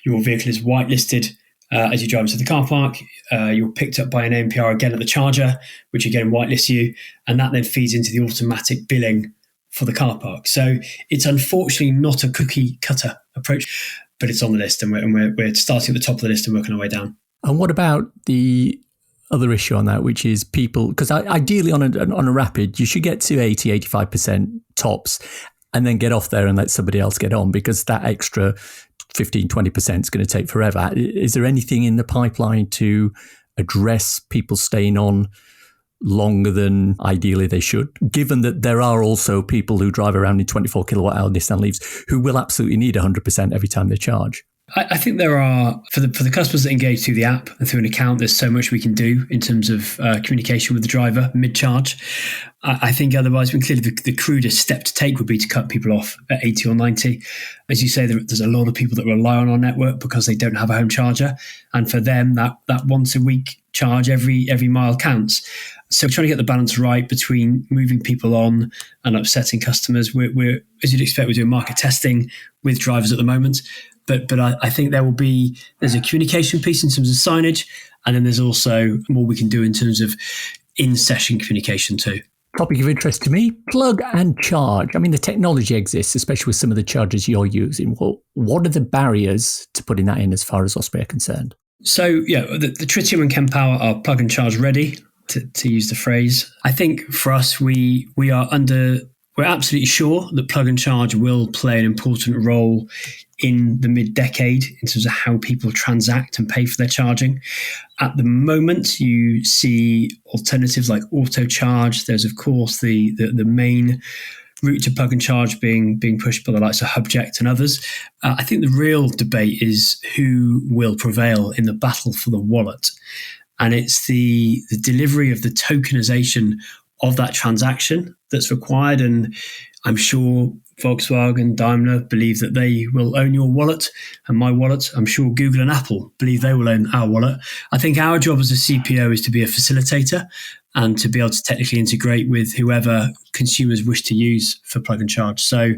your vehicle is whitelisted as you drive into the car park. You're picked up by an ANPR again at the charger, which again whitelists you, and that then feeds into the automatic billing for the car park. So it's unfortunately not a cookie cutter approach, but it's on the list, and we're starting at the top of the list and working our way down. And what about the other issue on that, which is people, because ideally on a rapid, you should get to 80, 85% tops and then get off there and let somebody else get on, because that extra 15, 20% is going to take forever. Is there anything in the pipeline to address people staying on longer than ideally they should, given that there are also people who drive around in 24 kilowatt hour Nissan Leafs who will absolutely need 100% every time they charge? I think there are, for the customers that engage through the app and through an account, there's so much we can do in terms of communication with the driver mid-charge. I think otherwise, clearly the crudest step to take would be to cut people off at 80 or 90. As you say, there's a lot of people that rely on our network because they don't have a home charger. And for them, that once a week charge every mile counts. So we're trying to get the balance right between moving people on and upsetting customers. We're as you'd expect, we're doing market testing with drivers at the moment. But I think there's a communication piece in terms of signage, and then there's also more we can do in terms of in-session communication too. Topic of interest to me, plug and charge. I mean, the technology exists, especially with some of the chargers you're using. What are the barriers to putting that in as far as Osprey are concerned? So, yeah, the Tritium and ChemPower are plug and charge ready, to use the phrase. I think for us, we're absolutely sure that plug and charge will play an important role in the mid-decade in terms of how people transact and pay for their charging. At the moment, you see alternatives like auto charge. There's, of course, the main route to plug and charge being pushed by the likes of Hubject and others. I think the real debate is who will prevail in the battle for the wallet. And it's the delivery of the tokenization of that transaction that's required. And I'm sure Volkswagen, Daimler believe that they will own your wallet and my wallet. I'm sure Google and Apple believe they will own our wallet. I think our job as a CPO is to be a facilitator and to be able to technically integrate with whoever consumers wish to use for plug and charge. So,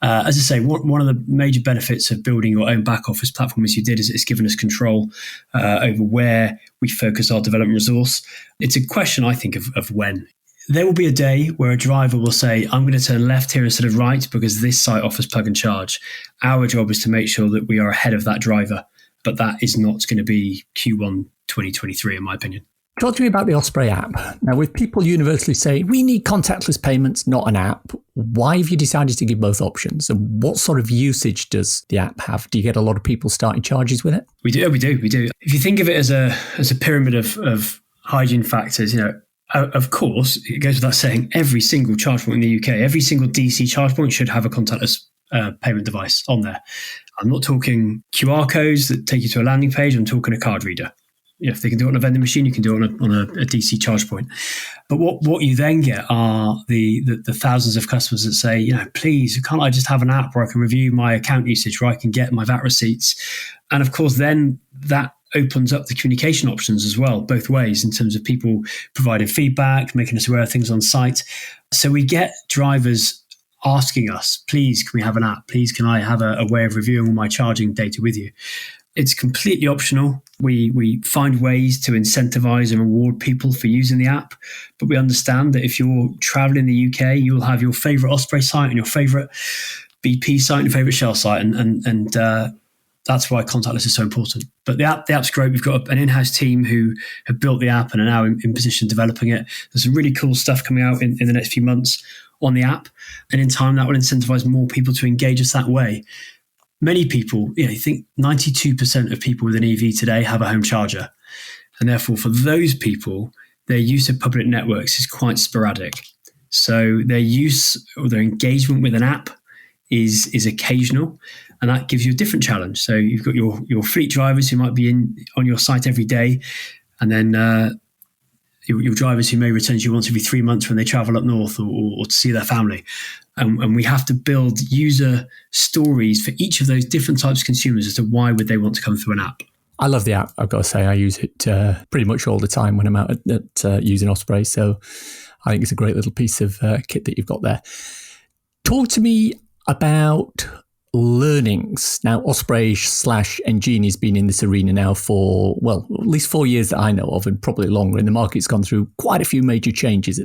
as I say, one of the major benefits of building your own back office platform, as you did, is it's given us control over where we focus our development resource. It's a question, I think, of when. There will be a day where a driver will say, I'm going to turn left here instead of right because this site offers plug and charge. Our job is to make sure that we are ahead of that driver, but that is not going to be Q1 2023, in my opinion. Talk to me about the Osprey app. Now, with people universally saying, we need contactless payments, not an app, why have you decided to give both options? And what sort of usage does the app have? Do you get a lot of people starting charges with it? We do. If you think of it as a pyramid of hygiene factors, of course, it goes without saying, every single charge point in the UK, every single DC charge point should have a contactless payment device on there. I'm not talking QR codes that take you to a landing page. I'm talking a card reader. If they can do it on a vending machine, you can do it on a DC charge point. But what you then get are the thousands of customers that say, please, can't I just have an app where I can review my account usage, where I can get my VAT receipts? And of course, then that opens up the communication options as well, both ways, in terms of people providing feedback, making us aware of things on site. So we get drivers asking us, please, can we have an app? Please, can I have a way of reviewing all my charging data with you? It's completely optional. We find ways to incentivize and reward people for using the app, but we understand that if you're traveling the UK, you'll have your favorite Osprey site and your favorite BP site and your favorite Shell site, and that's why contactless is so important. But the app's great. We've got an in-house team who have built the app and are now in position developing it. There's some really cool stuff coming out in the next few months on the app, and in time that will incentivize more people to engage us that way. Many people, I think 92% of people with an EV today have a home charger. And therefore, for those people, their use of public networks is quite sporadic. So their use or their engagement with an app is occasional, and that gives you a different challenge. So you've got your fleet drivers who might be on your site every day, and then your drivers who may return to you once every 3 months when they travel up north or to see their family. And we have to build user stories for each of those different types of consumers as to why would they want to come through an app. I love the app. I've got to say, I use it pretty much all the time when I'm out at using Osprey. So I think it's a great little piece of kit that you've got there. Talk to me about learnings. Now, Osprey/Engenie has been in this arena now for, well, at least 4 years that I know of, and probably longer. And the market's gone through quite a few major changes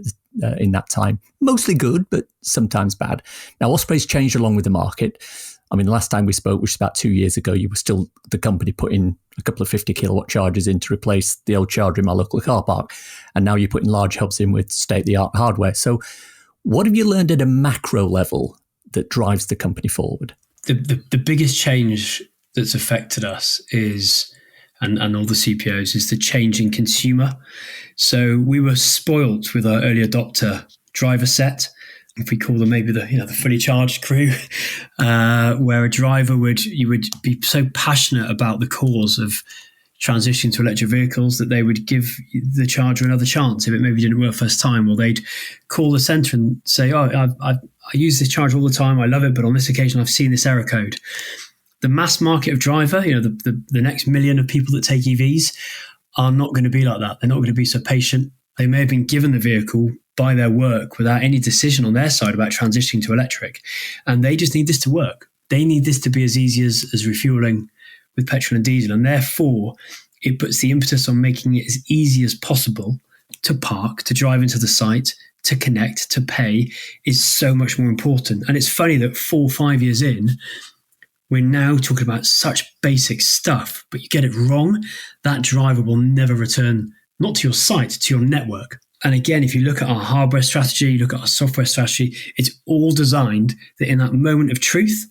in that time. Mostly good, but sometimes bad. Now, Osprey's changed along with the market. I mean, the last time we spoke, which was about 2 years ago, you were still the company putting a couple of 50 kilowatt chargers in to replace the old charger in my local car park. And now you're putting large hubs in with state-of-the-art hardware. So what have you learned at a macro level that drives the company forward? The biggest change that's affected us is, and all the CPOs, is the change in consumer. So we were spoilt with our early adopter driver set, if we call them maybe the fully charged crew, where a driver would be so passionate about the cause of transitioning to electric vehicles that they would give the charger another chance if it maybe didn't work first time, or they'd call the centre and say, I use this charger all the time, I love it, but on this occasion I've seen this error code. The mass market of driver, the next million of people that take EVs are not going to be like that. They're not going to be so patient. They may have been given the vehicle by their work without any decision on their side about transitioning to electric, and they just need this to work. They need this to be as easy as refueling with petrol and diesel, and therefore it puts the impetus on making it as easy as possible to park, to drive into the site, to connect, to pay is so much more important. And it's funny that 4 or 5 years in, we're now talking about such basic stuff, but you get it wrong, that driver will never return, not to your site, to your network. And again, if you look at our hardware strategy, you look at our software strategy, it's all designed that in that moment of truth,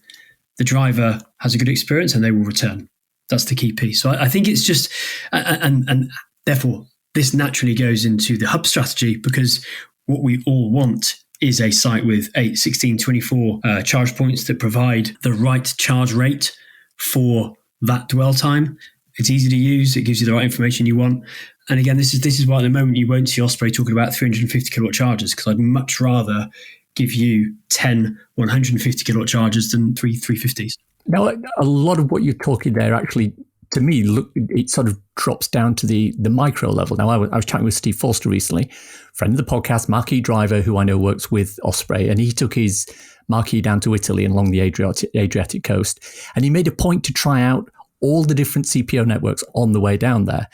the driver has a good experience and they will return. That's the key piece. So I think it's just, and therefore this naturally goes into the hub strategy, because what we all want is a site with 8, 16, 24 charge points that provide the right charge rate for that dwell time. It's easy to use. It gives you the right information you want. And again, this is why at the moment you won't see Osprey talking about 350 kilowatt chargers, because I'd much rather give you 10 150 kilowatt chargers than three 350s. Now, a lot of what you're talking there actually, to me, look, it sort of drops down to the micro level. Now, I was chatting with Steve Forster recently, friend of the podcast, marquee driver who I know works with Osprey, and he took his marquee down to Italy and along the Adriatic coast, and he made a point to try out all the different CPO networks on the way down there.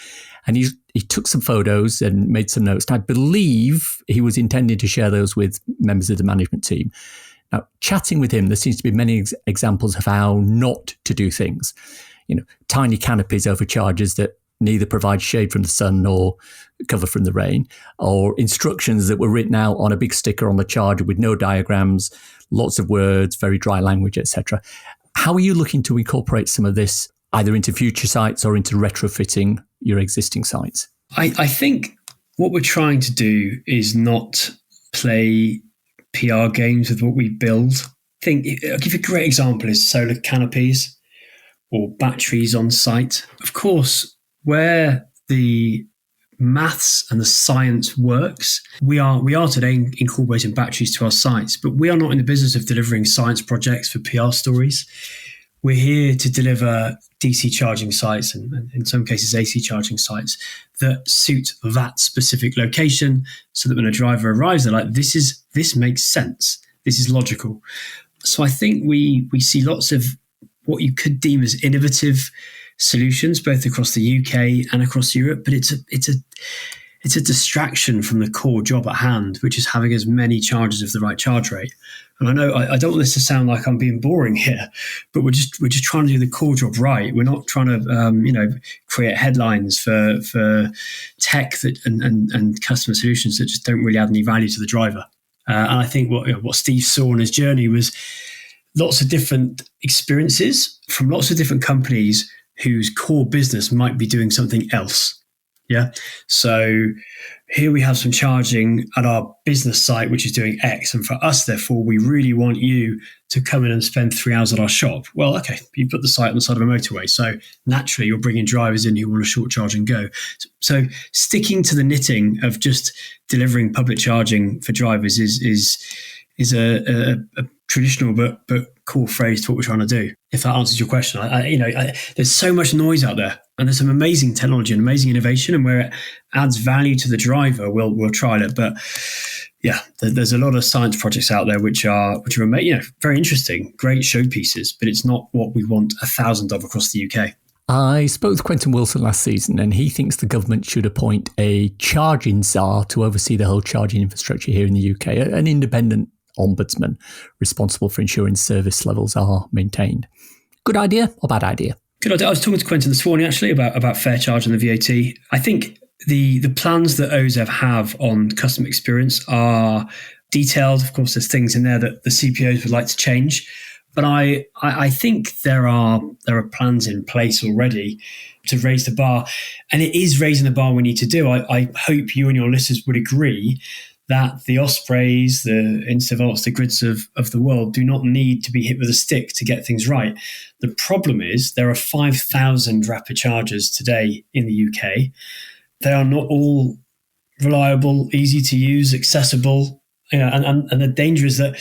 And he took some photos and made some notes. And I believe he was intending to share those with members of the management team. Now, chatting with him, there seems to be many examples of how not to do things. Tiny canopies over chargers that neither provide shade from the sun nor cover from the rain, or instructions that were written out on a big sticker on the charger with no diagrams, lots of words, very dry language, etc. How are you looking to incorporate some of this either into future sites or into retrofitting your existing sites? I think what we're trying to do is not play PR games with what we build. I'll give you a great example is solar canopies or batteries on site. Of course, where the maths and the science works, we are today incorporating batteries to our sites, but we are not in the business of delivering science projects for PR stories. We're here to deliver DC charging sites and in some cases AC charging sites that suit that specific location, so that when a driver arrives, they're like, this makes sense. This is logical. So I think we see lots of what you could deem as innovative solutions, both across the UK and across Europe, but it's a distraction from the core job at hand, which is having as many chargers of the right charge rate. And I know I don't want this to sound like I'm being boring here, but we're just trying to do the core job right. We're not trying to create headlines for tech that and customer solutions that just don't really add any value to the driver. And I think what Steve saw on his journey was lots of different experiences from lots of different companies whose core business might be doing something else. Yeah. So here we have some charging at our business site, which is doing X. And for us, therefore, we really want you to come in and spend 3 hours at our shop. Well, okay, you put the site on the side of a motorway. So naturally, you're bringing drivers in who want to short charge and go. So sticking to the knitting of just delivering public charging for drivers is a traditional but cool phrase to what we're trying to do. If that answers your question, there's so much noise out there, and there's some amazing technology and amazing innovation, and where it adds value to the driver, we'll trial it. But yeah, there's a lot of science projects out there which are very interesting, great showpieces, but it's not what we want 1,000 of across the UK. I spoke with Quentin Wilson last season, and he thinks the government should appoint a charging Czar to oversee the whole charging infrastructure here in the UK, an independent ombudsman responsible for ensuring service levels are maintained. Good idea or bad idea? Good idea. I was talking to Quentin this morning actually about fair charge and the VAT. I think the plans that OZEV have on customer experience are detailed. Of course, there's things in there that the CPOs would like to change, but I think there are plans in place already to raise the bar, and it is raising the bar we need to do. I hope you and your listeners would agree that the Ospreys, the Instavolts, the grids of the world do not need to be hit with a stick to get things right. The problem is there are 5,000 rapid chargers today in the UK. They are not all reliable, easy to use, accessible. And the danger is that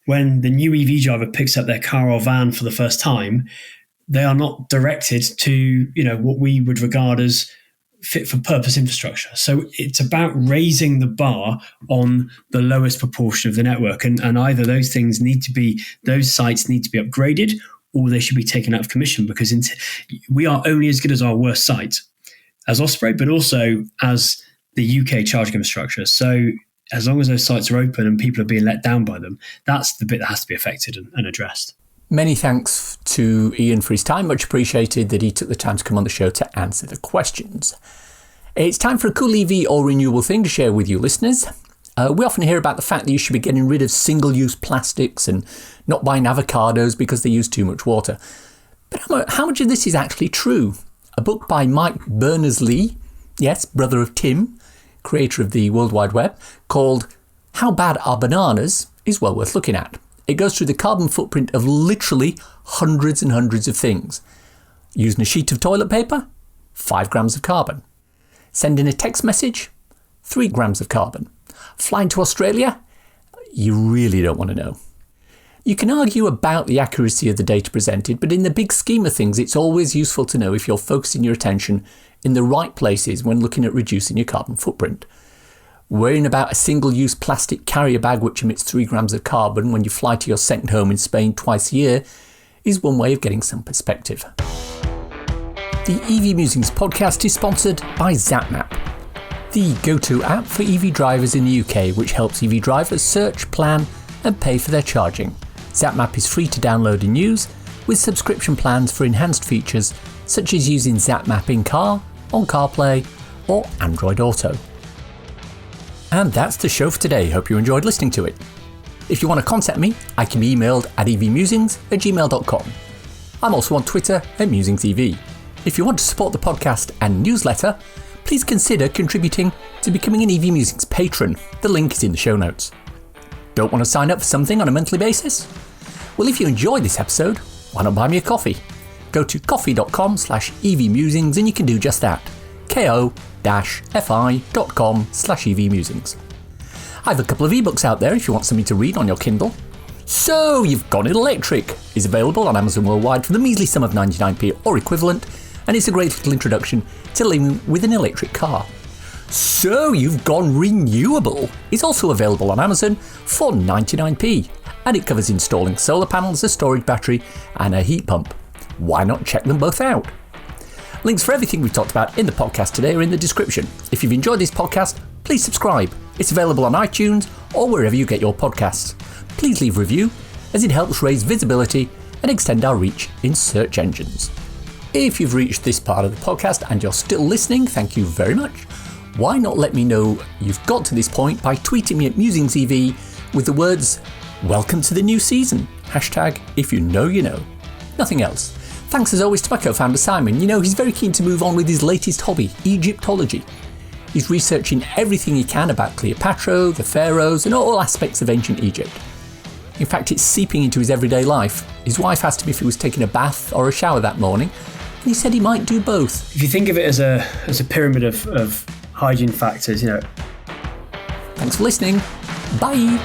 when the new EV driver picks up their car or van for the first time, they are not directed to what we would regard as fit for purpose infrastructure. So it's about raising the bar on the lowest proportion of the network. And either those sites need to be upgraded, or they should be taken out of commission, because we are only as good as our worst site as Osprey, but also as the UK charging infrastructure. So as long as those sites are open and people are being let down by them, that's the bit that has to be affected and addressed. Many thanks to Ian for his time. Much appreciated that he took the time to come on the show to answer the questions. It's time for a cool EV or renewable thing to share with you listeners. We often hear about the fact that you should be getting rid of single-use plastics and not buying avocados because they use too much water. But how much of this is actually true? A book by Mike Berners-Lee, yes, brother of Tim, creator of the World Wide Web, called How Bad Are Bananas, is well worth looking at. It goes through the carbon footprint of literally hundreds and hundreds of things. Using a sheet of toilet paper, 5 grams of carbon. Sending a text message, 3 grams of carbon. Flying to Australia, you really don't want to know. You can argue about the accuracy of the data presented, but in the big scheme of things, it's always useful to know if you're focusing your attention in the right places when looking at reducing your carbon footprint. Worrying about a single-use plastic carrier bag which emits 3 grams of carbon when you fly to your second home in Spain twice a year is one way of getting some perspective. The EV Musings podcast is sponsored by Zap-Map, the go-to app for EV drivers in the UK, which helps EV drivers search, plan and pay for their charging. Zap-Map is free to download and use, with subscription plans for enhanced features such as using Zap-Map in car, on CarPlay or Android Auto. And that's the show for today. Hope you enjoyed listening to it. If you want to contact me, I can be emailed at evmusings@gmail.com. I'm also on Twitter at MusingsEV. If you want to support the podcast and newsletter, please consider contributing to becoming an EV Musings patron. The link is in the show notes. Don't want to sign up for something on a monthly basis? Well, if you enjoyed this episode, why not buy me a coffee? Go to coffee.com/EVmusings and you can do just that. ko-fi.com/EVmusings. I have a couple of ebooks out there if you want something to read on your Kindle. So You've Gone Electric is available on Amazon worldwide for the measly sum of 99p or equivalent, and it's a great little introduction to living with an electric car. So You've Gone Renewable is also available on Amazon for 99p, and it covers installing solar panels, a storage battery and a heat pump. Why not check them both out? Links for everything we've talked about in the podcast today are in the description. If you've enjoyed this podcast, please subscribe. It's available on iTunes or wherever you get your podcasts. Please leave a review, as it helps raise visibility and extend our reach in search engines. If you've reached this part of the podcast and you're still listening, thank you very much. Why not let me know you've got to this point by tweeting me at MusingsEV with the words, "Welcome to the new season," hashtag if you know you know. Nothing else. Thanks as always to my co-founder Simon. You know, he's very keen to move on with his latest hobby, Egyptology. He's researching everything he can about Cleopatra, the pharaohs and all aspects of ancient Egypt. In fact, it's seeping into his everyday life. His wife asked him if he was taking a bath or a shower that morning, and he said he might do both. If you think of it as a pyramid of hygiene factors, you know. Thanks for listening. Bye.